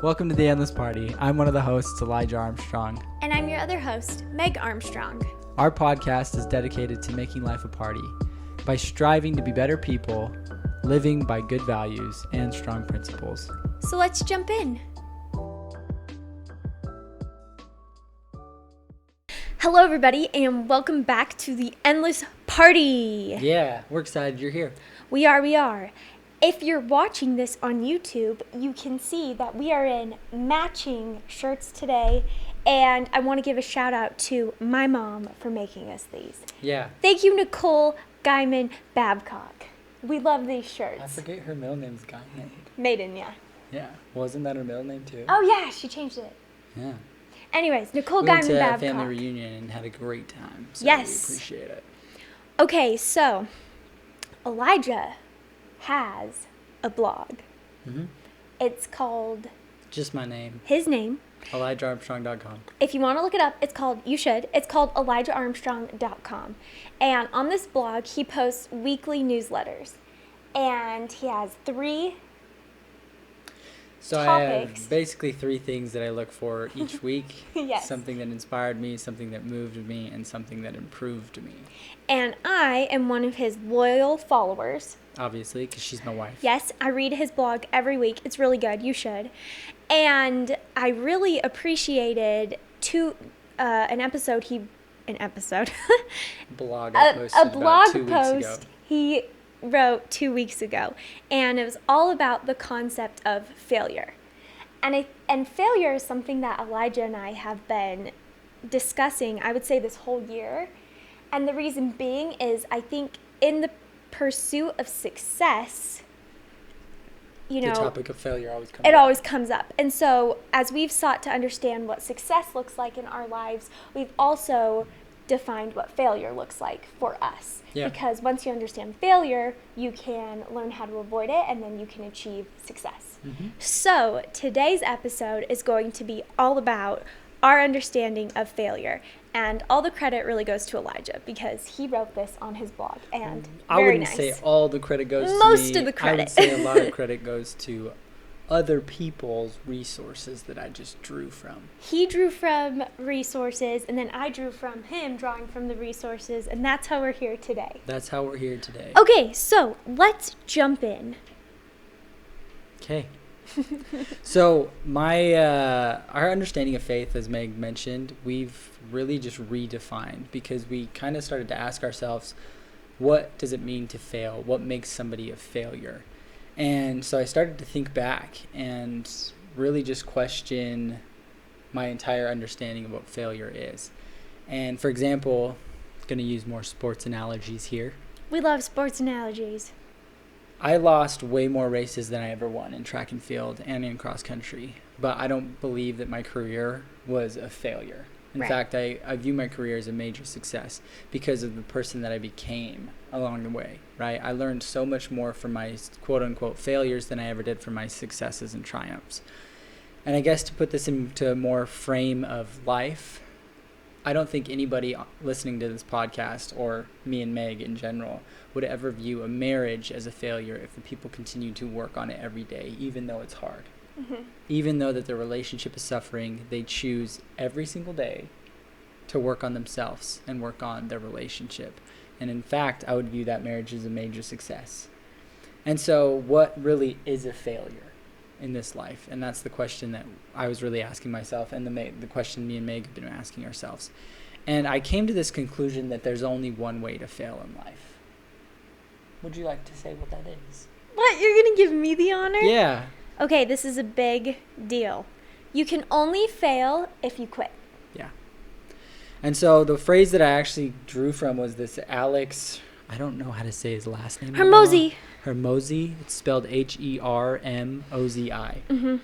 Welcome to the Endless Party. I'm one of the hosts, Elijah Armstrong. And I'm your other host, Meg Armstrong. Our podcast is dedicated to making life a party by striving to be better people, living by good values and strong principles. So let's jump in. Hello, everybody, and welcome back to the Endless Party. Yeah, we're excited you're here. We are. If you're watching this on YouTube, you can see that we are in matching shirts today, and I want to give a shout out to my mom for making us these. Yeah. Thank you, Nicole Guyman Babcock. We love these shirts. I forget her middle name's Guyman. Maiden, yeah. Yeah. Wasn't that her middle name too? Oh, yeah, she changed it. Yeah. Anyways, Nicole We went Guyman to a Babcock. family reunion and had a great time. So Yes. we appreciate it. Okay, so Elijah has a blog. Mm-hmm. It's called Just my name, his name. ElijahArmstrong.com. If you want to look it up, it's called ElijahArmstrong.com. And on this blog, he posts weekly newsletters. And he has 3 So topics. I have basically 3 things that I look for each week. Yes. Something that inspired me, something that moved me, and something that improved me. And I am one of his loyal followers. Obviously, because she's my wife. Yes, I read his blog every week. It's really good. You should. And I really appreciated an episode. Blog I posted a blog about 2 weeks post ago. he wrote 2 weeks ago, and it was all about the concept of failure. And failure is something that Elijah and I have been discussing, I would say, this whole year. And the reason being is I think in the pursuit of success, you know, The topic of failure always comes it up. always comes up. And so as we've sought to understand what success looks like in our lives, we've also defined what failure looks like for us. Yeah. Because once you understand failure, you can learn how to avoid it, and then you can achieve success. Mm-hmm. So today's episode is going to be all about our understanding of failure. And all the credit really goes to Elijah because he wrote this on his blog. And I very wouldn't nice. say all the credit goes to me. Most of the credit. I would say a lot of credit goes to other people's resources that I just drew from. He drew from resources, and then I drew from him drawing from the resources, and that's how we're here today. That's how we're here today. Okay, so let's jump in. Okay. So our understanding of faith, as Meg mentioned, we've really just redefined because we kind of started to ask ourselves, what does it mean to fail? What makes somebody a failure? And so I started to think back and really just question my entire understanding of what failure is. And for example, I'm going to use more sports analogies here. We love sports analogies. I lost way more races than I ever won in track and field and in cross country, but I don't believe that my career was a failure. In Right. fact, I view my career as a major success because of the person that I became along the way, right? I learned so much more from my quote-unquote failures than I ever did from my successes and triumphs. And I guess to put this into a more frame of life, I don't think anybody listening to this podcast, or me and Meg in general, would ever view a marriage as a failure if the people continue to work on it every day, even though it's hard. Mm-hmm. Even though that their relationship is suffering, they choose every single day to work on themselves and work on their relationship. And in fact, I would view that marriage as a major success. And so what really is a failure in this life? And that's the question that I was really asking myself, and the question me and Meg have been asking ourselves. And I came to this conclusion that there's only one way to fail in life. Would you like to say what that is? What? You're going to give me the honor? Yeah. Okay, this is a big deal. You can only fail if you quit. Yeah. And so the phrase that I actually drew from was this Alex, I don't know how to say his last name. Hermosi. Hermosi. It's spelled Hermozi. Mm-hmm.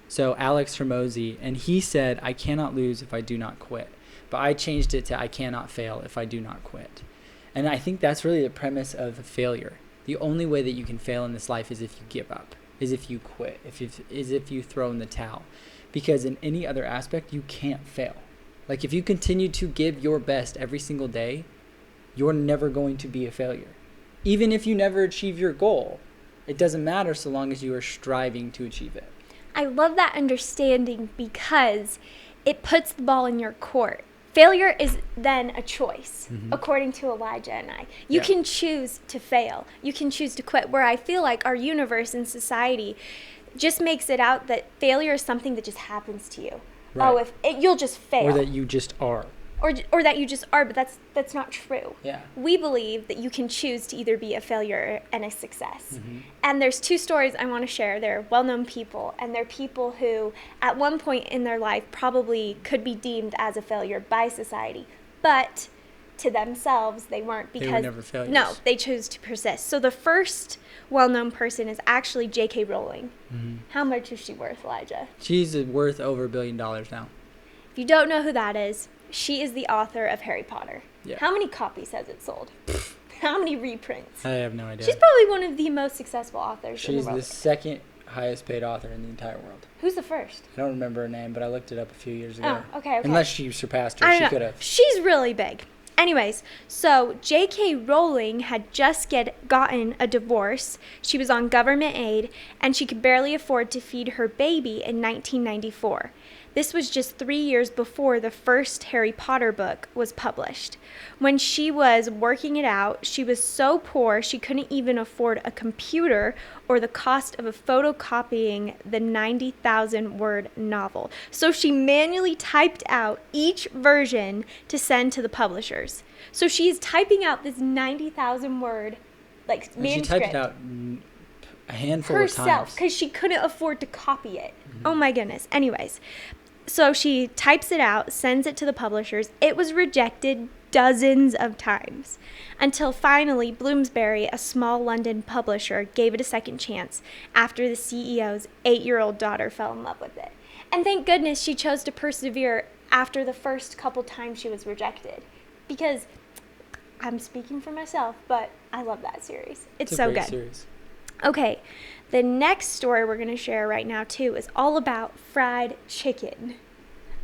So Alex Hermosi, and he said, I cannot lose if I do not quit. But I changed it to I cannot fail if I do not quit. And I think that's really the premise of failure. The only way that you can fail in this life is if you give up, is if you quit, is if you throw in the towel. Because in any other aspect, you can't fail. Like if you continue to give your best every single day, you're never going to be a failure. Even if you never achieve your goal, it doesn't matter so long as you are striving to achieve it. I love that understanding because it puts the ball in your court. Failure is then a choice, according to Elijah and I. You can choose to fail. You can choose to quit. Where I feel like our universe and society just makes it out that failure is something that just happens to you. Right. Oh, you'll just fail. Or that you just are. Or that you just are, but that's not true. Yeah. We believe that you can choose to either be a failure and a success. And there's two stories I want to share. They're well-known people, and they're people who at one point in their life probably could be deemed as a failure by society, but to themselves they weren't, because they were never failures. No, they chose to persist. So the first well-known person is actually J.K. Rowling. How much is she worth, Elijah? She's worth over $1 billion now. If you don't know who that is, she is the author of Harry Potter. Yeah. How many copies has it sold? How many reprints? I have no idea. She's probably one of the most successful authors in the She's world. the second highest paid author in the entire world. Who's the first? I don't remember her name, but I looked it up a few years ago. Oh, okay. Unless she surpassed her. I She don't know. could have. She's really big. Anyways, so J.K. Rowling had just gotten a divorce. She was on government aid, and she could barely afford to feed her baby in 1994. This was just 3 years before the first Harry Potter book was published. When she was working it out, she was so poor she couldn't even afford a computer or the cost of photocopying the 90,000-word novel. So she manually typed out each version to send to the publishers. So she's typing out this 90,000-word manuscript. She typed it out a handful of times. Herself, because she couldn't afford to copy it. Oh my goodness. Anyways, so she types it out, sends it to the publishers. It was rejected dozens of times until finally Bloomsbury, a small London publisher, gave it a second chance after the CEO's 8-year-old daughter fell in love with it. And thank goodness she chose to persevere after the first couple times she was rejected, because I'm speaking for myself, but I love that series. It's so good. Series. Okay, the next story we're going to share right now, too, is all about fried chicken.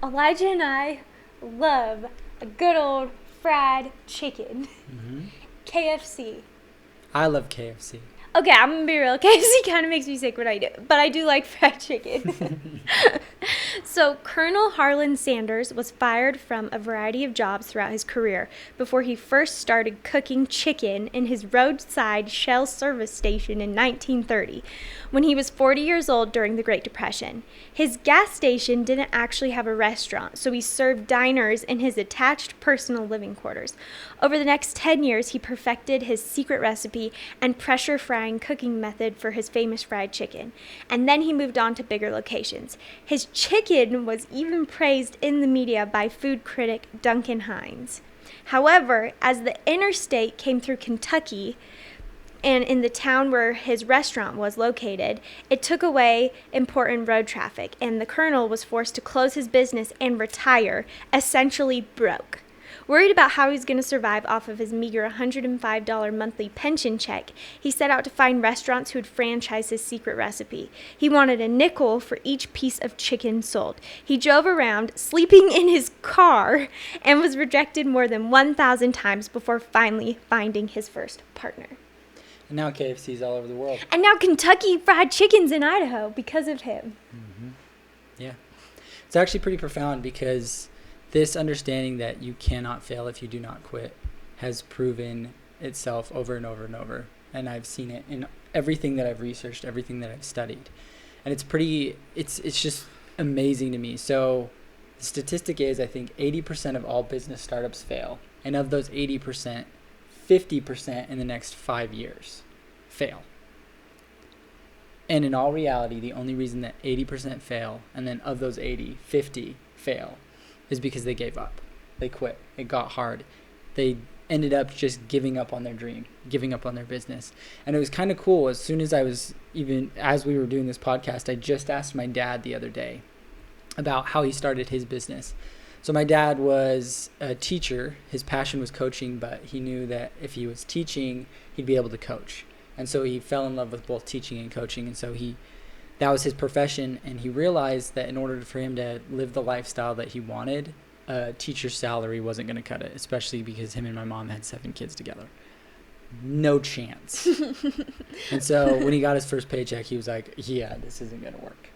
Elijah and I love a good old fried chicken. KFC. I love KFC. Okay, I'm going to be real. KFC kind of makes me sick when I do, but I do like fried chicken. So, Colonel Harlan Sanders was fired from a variety of jobs throughout his career before he first started cooking chicken in his roadside Shell service station in 1930, when he was 40 years old during the Great Depression. His gas station didn't actually have a restaurant, so he served diners in his attached personal living quarters. Over the next 10 years, he perfected his secret recipe and pressure frying cooking method for his famous fried chicken, and then he moved on to bigger locations. His chicken was even praised in the media by food critic Duncan Hines. However, as the interstate came through Kentucky, and in the town where his restaurant was located, it took away important road traffic, and the colonel was forced to close his business and retire, essentially broke. Worried about how he was going to survive off of his meager $105 monthly pension check, he set out to find restaurants who would franchise his secret recipe. He wanted a nickel for each piece of chicken sold. He drove around, sleeping in his car, and was rejected more than 1,000 times before finally finding his first partner. And now KFC's all over the world. And now Kentucky Fried Chicken's in Idaho because of him. Yeah. It's actually pretty profound, because this understanding that you cannot fail if you do not quit has proven itself over and over and over. And I've seen it in everything that I've researched, everything that I've studied. And it's just amazing to me. So the statistic is, I think 80% of all business startups fail. And of those 80%, 50% in the next 5 years fail. And in all reality, the only reason that 80% fail, and then of those 80, 50 fail, is because they gave up. They quit. It got hard. They ended up just giving up on their dream, giving up on their business. And it was kind of cool. As soon as as we were doing this podcast, I just asked my dad the other day about how he started his business. So my dad was a teacher. His passion was coaching, but he knew that if he was teaching, he'd be able to coach. And so he fell in love with both teaching and coaching. And so that was his profession. And he realized that in order for him to live the lifestyle that he wanted, a teacher's salary wasn't going to cut it, especially because him and my mom had 7 kids together. No chance. And so when he got his first paycheck, he was like, yeah, this isn't going to work.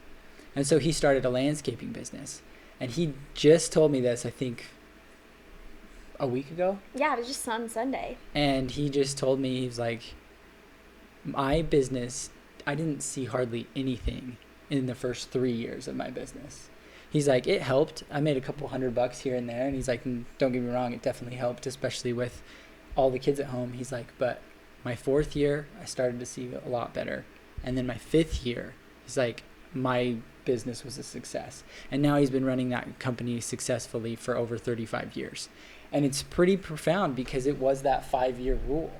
And so he started a landscaping business. And he just told me this, I think, a week ago. Yeah, it was just on Sunday. And he just told me, he's like, my business, I didn't see hardly anything in the first 3 years of my business. He's like, it helped. I made a couple $100 here and there. And he's like, don't get me wrong, it definitely helped, especially with all the kids at home. He's like, but my 4th year, I started to see a lot better. And then my 5th year, he's like, my business was a success. And now he's been running that company successfully for over 35 years. And it's pretty profound because it was that 5-year rule.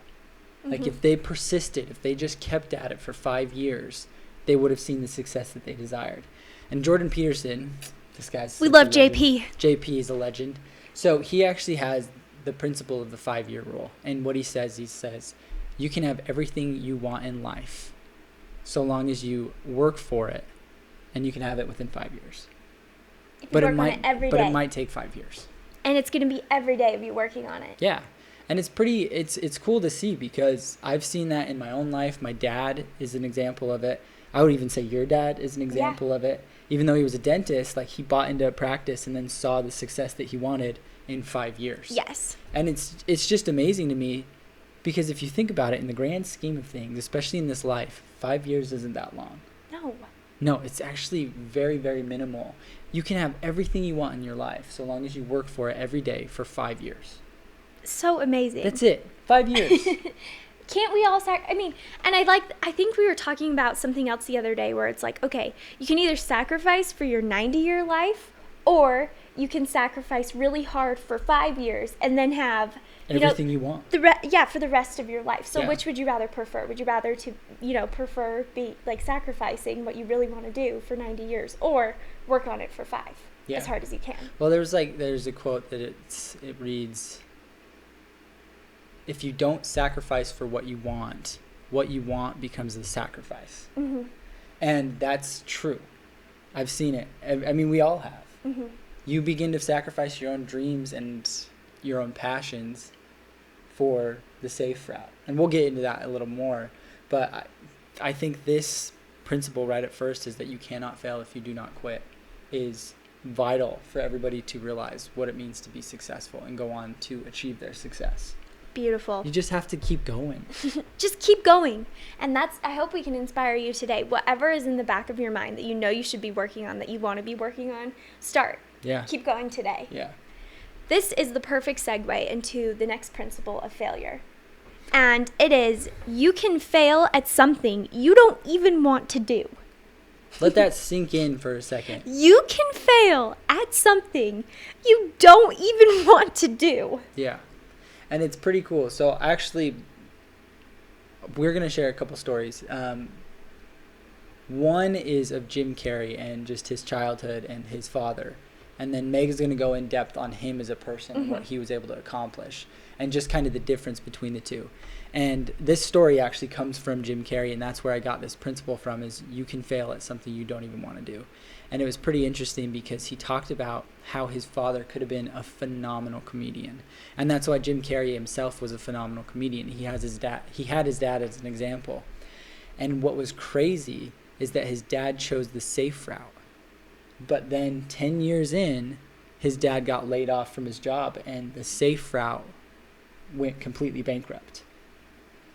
Like if they persisted, if they just kept at it for 5 years, they would have seen the success that they desired. And Jordan Peterson, this guy's... We love JP. JP is a legend. So he actually has the principle of the 5-year rule. And what he says, you can have everything you want in life so long as you work for it, and you can have it within 5 years. But it might take 5 years. And it's going to be every day of you working on it. Yeah. And it's cool to see because I've seen that in my own life. My dad is an example of it. I would even say your dad is an example of it. Even though he was a dentist, like he bought into a practice and then saw the success that he wanted in 5 years. Yes. And it's just amazing to me because if you think about it in the grand scheme of things, especially in this life, 5 years isn't that long. No, it's actually very, very minimal. You can have everything you want in your life so long as you work for it every day for 5 years. So amazing. That's it. 5 years. Can't we all I think we were talking about something else the other day where it's like, okay, you can either sacrifice for your 90-year life or you can sacrifice really hard for 5 years and then have everything you want. For the rest of your life. So which would you rather prefer? Would you rather prefer be like sacrificing what you really want to do for 90 years or work on it for 5 as hard as you can? Well, there's a quote that it reads, if you don't sacrifice for what you want becomes the sacrifice. Mm-hmm. And that's true. I've seen it. I mean, we all have. Mm-hmm. You begin to sacrifice your own dreams and your own passions for the safe route. And we'll get into that a little more. But I think this principle right at first is that you cannot fail if you do not quit is vital for everybody to realize what it means to be successful and go on to achieve their success. Beautiful. You just have to keep going. Just keep going. And I hope we can inspire you today. Whatever is in the back of your mind that you know you should be working on, that you want to be working on, start. Yeah. Keep going today. Yeah. This is the perfect segue into the next principle of failure. And it is, you can fail at something you don't even want to do. Let that sink in for a second. You can fail at something you don't even want to do. Yeah. And it's pretty cool. So actually, we're going to share a couple stories. One is of Jim Carrey and just his childhood and his father. And then Meg is going to go in depth on him as a person and what he was able to accomplish and just kind of the difference between the two. And this story actually comes from Jim Carrey, and that's where I got this principle from, is you can fail at something you don't even want to do. And it was pretty interesting because he talked about how his father could have been a phenomenal comedian. And that's why Jim Carrey himself was a phenomenal comedian. He had his dad as an example. And what was crazy is that his dad chose the safe route. But then 10 years in, his dad got laid off from his job, and the safe route went completely bankrupt.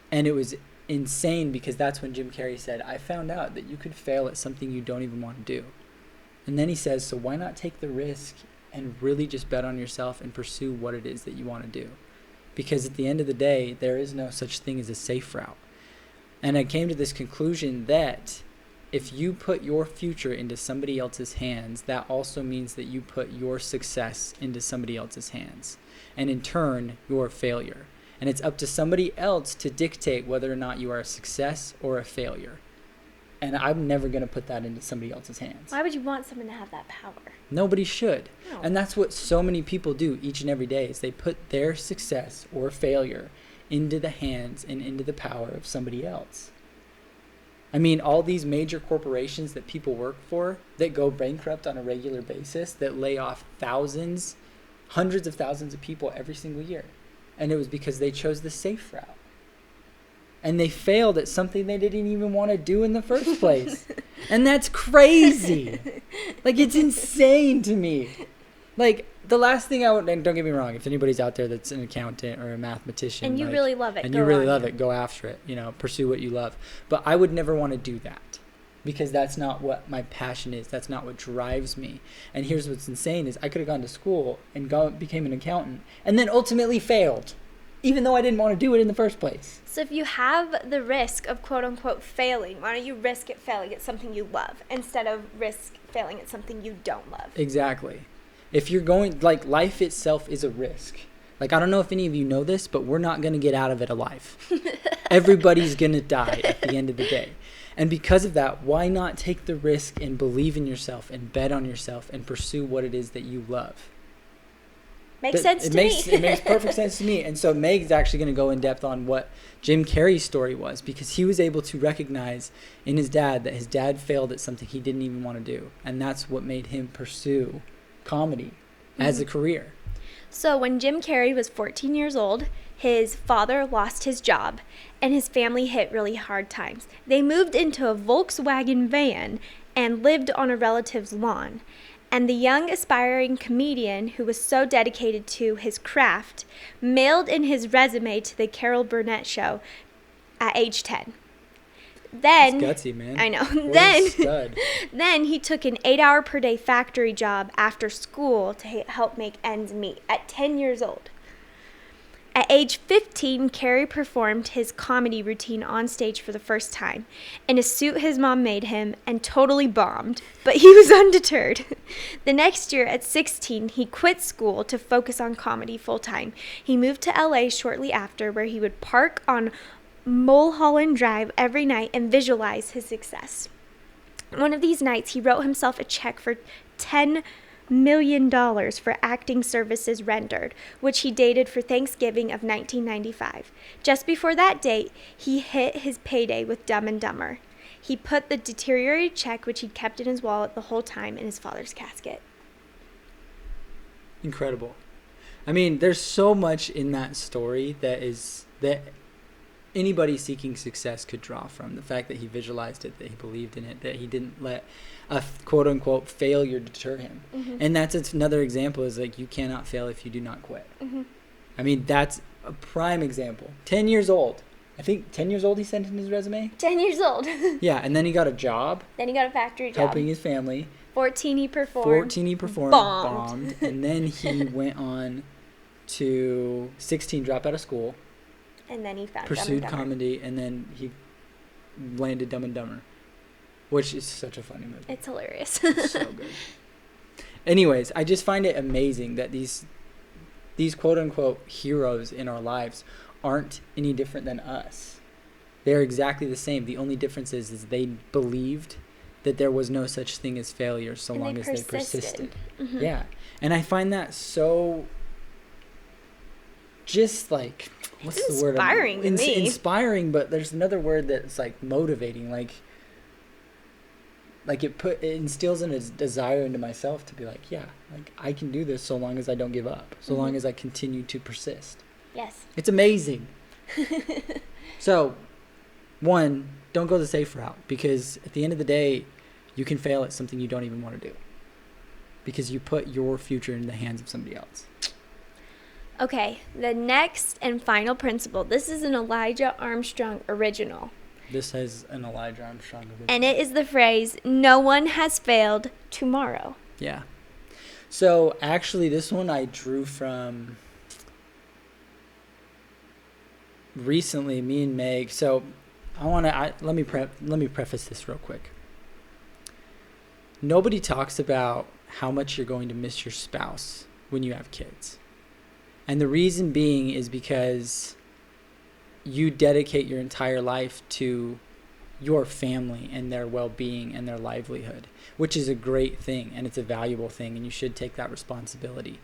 And it was insane because that's when Jim Carrey said, I found out that you could fail at something you don't even want to do. And then he says, so why not take the risk and really just bet on yourself and pursue what it is that you want to do? Because at the end of the day, there is no such thing as a safe route. And I came to this conclusion that if you put your future into somebody else's hands, that also means that you put your success into somebody else's hands. And in turn, your failure. And it's up to somebody else to dictate whether or not you are a success or a failure. And I'm never going to put that into somebody else's hands. Why would you want someone to have that power? Nobody should. No. And that's what so many people do each and every day, is they put their success or failure into the hands and into the power of somebody else. I mean, all these major corporations that people work for that go bankrupt on a regular basis, that lay off hundreds of thousands of people every single year. And it was because they chose the safe route. And they failed at something they didn't even want to do in the first place. And that's crazy. Like, it's insane to me. Like, the last thing I would, and don't get me wrong, if anybody's out there that's an accountant or a mathematician. And you like, really love it. And you really love it, go after it. You know, pursue what you love. But I would never want to do that. Because that's not what my passion is. That's not what drives me. And here's what's insane is I could have gone to school and became an accountant. And then ultimately failed. Even though I didn't want to do it in the first place. So if you have the risk of quote unquote failing, why don't you risk it failing at something you love instead of risk failing at something you don't love? Exactly. If you're going, like, life itself is a risk. Like, I don't know if any of you know this, but we're not going to get out of it alive. Everybody's going to die at the end of the day. And because of that, why not take the risk and believe in yourself and bet on yourself and pursue what it is that you love? Makes sense to me. It makes perfect sense to me. And so Meg's actually going to go in depth on what Jim Carrey's story was, because he was able to recognize in his dad that his dad failed at something he didn't even want to do. And that's what made him pursue comedy as a career. So when Jim Carrey was 14 years old, his father lost his job and his family hit really hard times. They moved into a Volkswagen van and lived on a relative's lawn. And the young aspiring comedian, who was so dedicated to his craft, mailed in his resume to the Carol Burnett show at age 10. Then, that's gutsy, man. I know. What a stud. Then he took an 8-hour-per-day factory job after school to help make ends meet at 10 years old. At age 15, Carrey performed his comedy routine on stage for the first time in a suit his mom made him and totally bombed, but he was undeterred. The next year, at 16, he quit school to focus on comedy full-time. He moved to LA shortly after, where he would park on Mulholland Drive every night and visualize his success. One of these nights, he wrote himself a check for $10 million for acting services rendered, which he dated for Thanksgiving of 1995. Just before that date, he hit his payday with Dumb and Dumber. He put the deteriorated check, which he'd kept in his wallet the whole time, in his father's casket. Incredible. I mean, there's so much in that story that anybody seeking success could draw from. The fact that he visualized it, that he believed in it, that he didn't let a quote-unquote failure deter him. Mm-hmm. And that's another example, is like, you cannot fail if you do not quit. Mm-hmm. I mean, that's a prime example. 10 years old. I think 10 years old he sent in his resume? 10 years old. Yeah, and then he got a job. Then he got a factory job. Helping his family. 14 he performed. Bombed. And then he went on to 16, drop out of school. And then he found pursued Dumb and Dumber. comedy, and then he landed Dumb and Dumber, which is such a funny movie. It's hilarious. It's so good. Anyways, I just find it amazing that these quote unquote heroes in our lives aren't any different than us. They're exactly the same. The only difference is they believed that there was no such thing as failure so long as they persisted. Mm-hmm. Yeah. And I find that so just like, what's it's the word? Inspiring to me. Inspiring, but there's another word that's like motivating. Like it instills in a desire into myself to be like, yeah, like I can do this so long as I don't give up, so long as I continue to persist. Yes. It's amazing. So, one, don't go the safe route, because at the end of the day, you can fail at something you don't even want to do, because you put your future in the hands of somebody else. Okay, the next and final principle. This is an Elijah Armstrong original. This is an Elijah Armstrong original. And it is the phrase, no one has failed tomorrow. Yeah. So, actually, this one I drew from recently, me and Meg. So, let me preface this real quick. Nobody talks about how much you're going to miss your spouse when you have kids. And the reason being is because you dedicate your entire life to your family and their well-being and their livelihood, which is a great thing, and it's a valuable thing, and you should take that responsibility.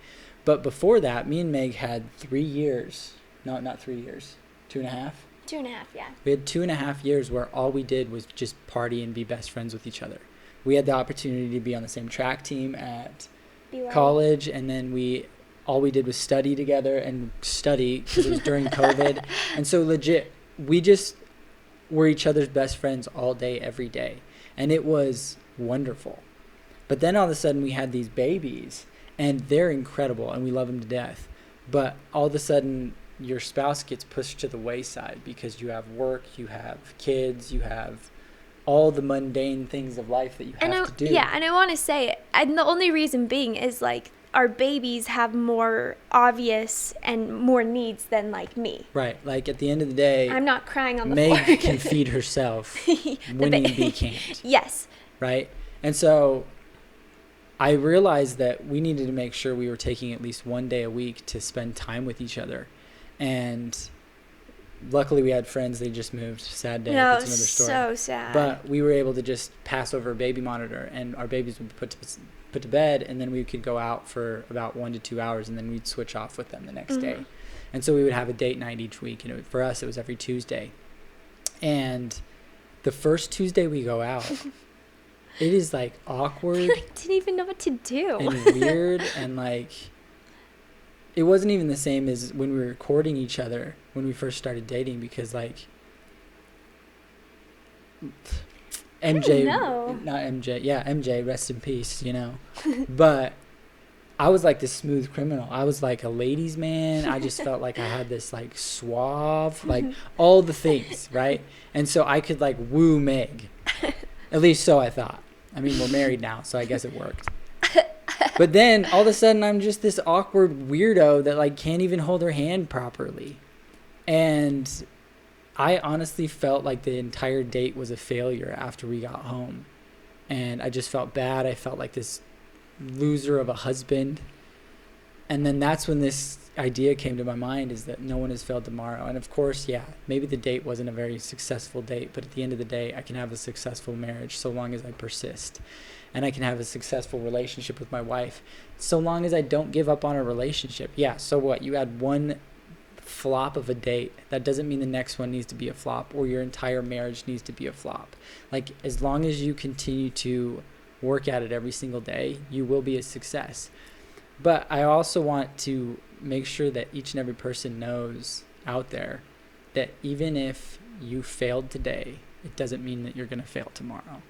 But before that, me and Meg had 3 years. No, not 3 years. 2.5? 2.5, yeah. We had 2.5 years where all we did was just party and be best friends with each other. We had the opportunity to be on the same track team at college, and then all we did was study together and study because it was during COVID. And so legit, we just were each other's best friends all day, every day. And it was wonderful. But then all of a sudden we had these babies, and they're incredible, and we love them to death. But all of a sudden your spouse gets pushed to the wayside because you have work, you have kids, you have all the mundane things of life that you have to do. Yeah, and I want to say, and the only reason being is like our babies have more obvious and more needs than like me. Right. Like at the end of the day, I'm not crying on the floor. Meg can feed herself. Winnie B can't. Yes. Right. And so I realized that we needed to make sure we were taking at least one day a week to spend time with each other. And luckily we had friends. They just moved. Sad day. No, that's another story. So sad. But we were able to just pass over a baby monitor, and our babies would be put to bed, and then we could go out for about 1 to 2 hours, and then we'd switch off with them the next day. And so we would have a date night each week. And for us, it was every Tuesday. And the first Tuesday we go out, it is like awkward. I didn't even know what to do. And weird, and like it wasn't even the same as when we were courting each other when we first started dating, because like MJ, not MJ, yeah, MJ, rest in peace, you know. But I was like this smooth criminal. I was like a ladies' man. I just felt like I had this like suave, like all the things, right? And so I could like woo Meg. At least so I thought. I mean, we're married now, so I guess it worked. But then all of a sudden I'm just this awkward weirdo that like can't even hold her hand properly. And I honestly felt like the entire date was a failure after we got home. And I just felt bad. I felt like this loser of a husband. And then that's when this idea came to my mind, is that no one has failed tomorrow. And of course, yeah, maybe the date wasn't a very successful date, but at the end of the day, I can have a successful marriage so long as I persist. And I can have a successful relationship with my wife so long as I don't give up on a relationship. Yeah, so what? You had one flop of a date. That doesn't mean the next one needs to be a flop, or your entire marriage needs to be a flop. Like, as long as you continue to work at it every single day, you will be a success. But I also want to make sure that each and every person knows out there that even if you failed today, it doesn't mean that you're going to fail tomorrow.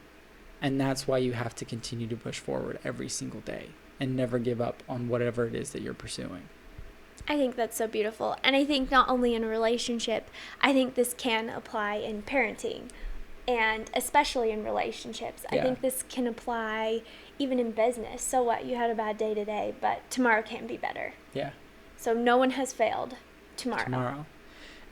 And that's why you have to continue to push forward every single day and never give up on whatever it is that you're pursuing. I think that's so beautiful. And I think not only in a relationship, I think this can apply in parenting, and especially in relationships. Yeah. I think this can apply even in business. So what? You had a bad day today, but tomorrow can be better. Yeah. So no one has failed tomorrow.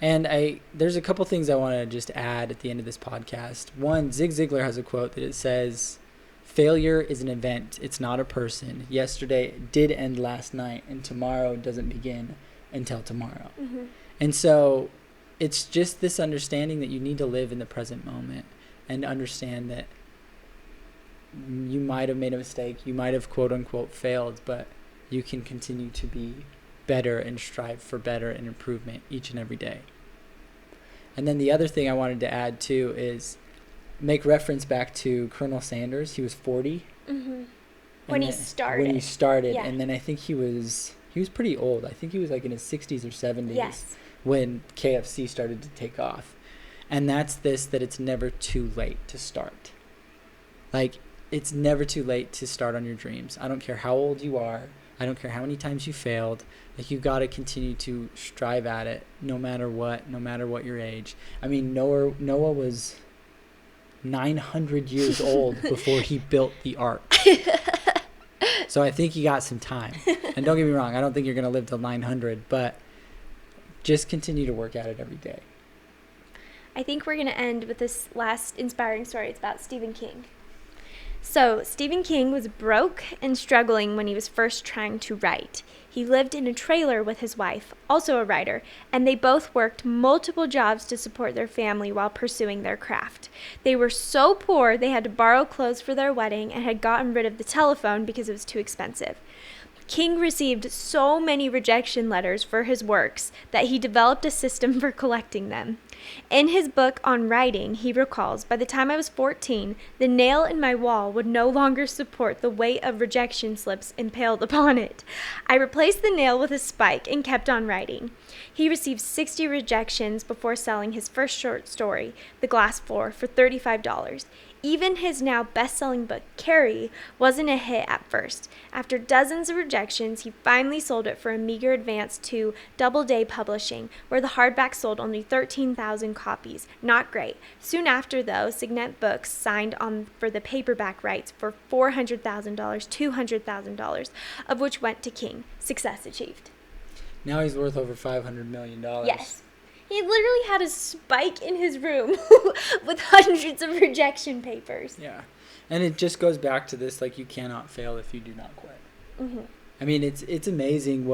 And there's a couple things I want to just add at the end of this podcast. One, Zig Ziglar has a quote that it says, "Failure is an event. It's not a person. Yesterday did end last night, and tomorrow doesn't begin until tomorrow." Mm-hmm. And so it's just this understanding that you need to live in the present moment and understand that you might have made a mistake. You might have quote unquote failed, but you can continue to be better and strive for better and improvement each and every day. And then the other thing I wanted to add too is make reference back to Colonel Sanders. He was 40 when he started. Yeah. And then I think he was pretty old. I think he was like in his 60s or 70s. Yes. When KFC started to take off. And that's that it's never too late to start. Like, it's never too late to start on your dreams. I don't care how old you are. I don't care how many times you failed. Like, you got to continue to strive at it no matter what your age. I mean, Noah was 900 years old before he built the ark. So I think you got some time. And don't get me wrong, I don't think you're going to live till 900, but just continue to work at it every day. I think we're going to end with this last inspiring story. It's about Stephen King. So, Stephen King was broke and struggling when he was first trying to write. He lived in a trailer with his wife, also a writer, and they both worked multiple jobs to support their family while pursuing their craft. They were so poor they had to borrow clothes for their wedding and had gotten rid of the telephone because it was too expensive. King received so many rejection letters for his works that he developed a system for collecting them. In his book on writing, he recalls, "By the time I was 14, the nail in my wall would no longer support the weight of rejection slips impaled upon it. I replaced the nail with a spike and kept on writing." He received 60 rejections before selling his first short story, The Glass Floor, for $35. Even his now best-selling book, Carrie, wasn't a hit at first. After dozens of rejections, he finally sold it for a meager advance to Doubleday Publishing, where the hardback sold only 13,000 copies. Not great. Soon after, though, Signet Books signed on for the paperback rights for $400,000, $200,000, of which went to King. Success achieved. Now he's worth over $500 million. Yes. He literally had a spike in his room with hundreds of rejection papers. Yeah. And it just goes back to this, like, you cannot fail if you do not quit. Mm-hmm. I mean, it's amazing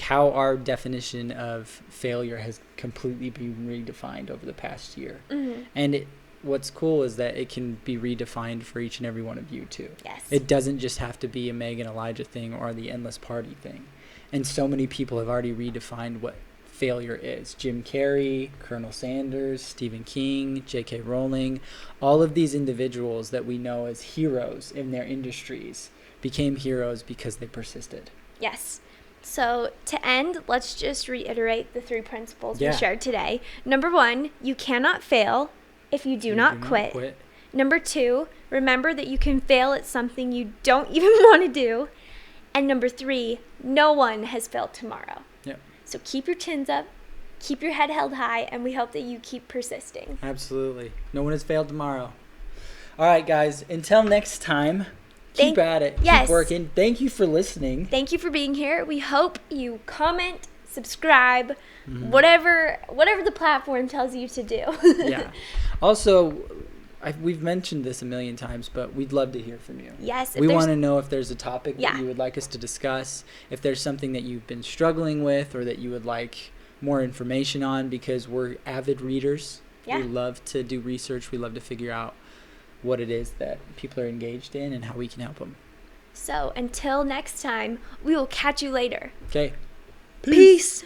how our definition of failure has completely been redefined over the past year. Mm-hmm. And what's cool is that it can be redefined for each and every one of you, too. Yes. It doesn't just have to be a Meg and Elijah thing or the endless party thing. And so many people have already redefined what failure is. Jim Carrey, Colonel Sanders, Stephen King, J.K. Rowling, all of these individuals that we know as heroes in their industries became heroes because they persisted. Yes. So to end, let's just reiterate the 3 principles we shared today. Number 1, you cannot fail if you do not quit. Number 2, remember that you can fail at something you don't even want to do. And number 3, no one has failed tomorrow. Yep. So keep your chins up, keep your head held high, and we hope that you keep persisting. Absolutely. No one has failed tomorrow. All right, guys. Until next time, keep at it. Yes. Keep working. Thank you for listening. Thank you for being here. We hope you comment, subscribe, whatever the platform tells you to do. Yeah. Also, we've mentioned this a million times, but we'd love to hear from you. Yes. We want to know if there's a topic that Yeah. you would like us to discuss, if there's something that you've been struggling with or that you would like more information on, because we're avid readers. Yeah. We love to do research. We love to figure out what it is that people are engaged in and how we can help them. So until next time, we will catch you later. Okay. Peace.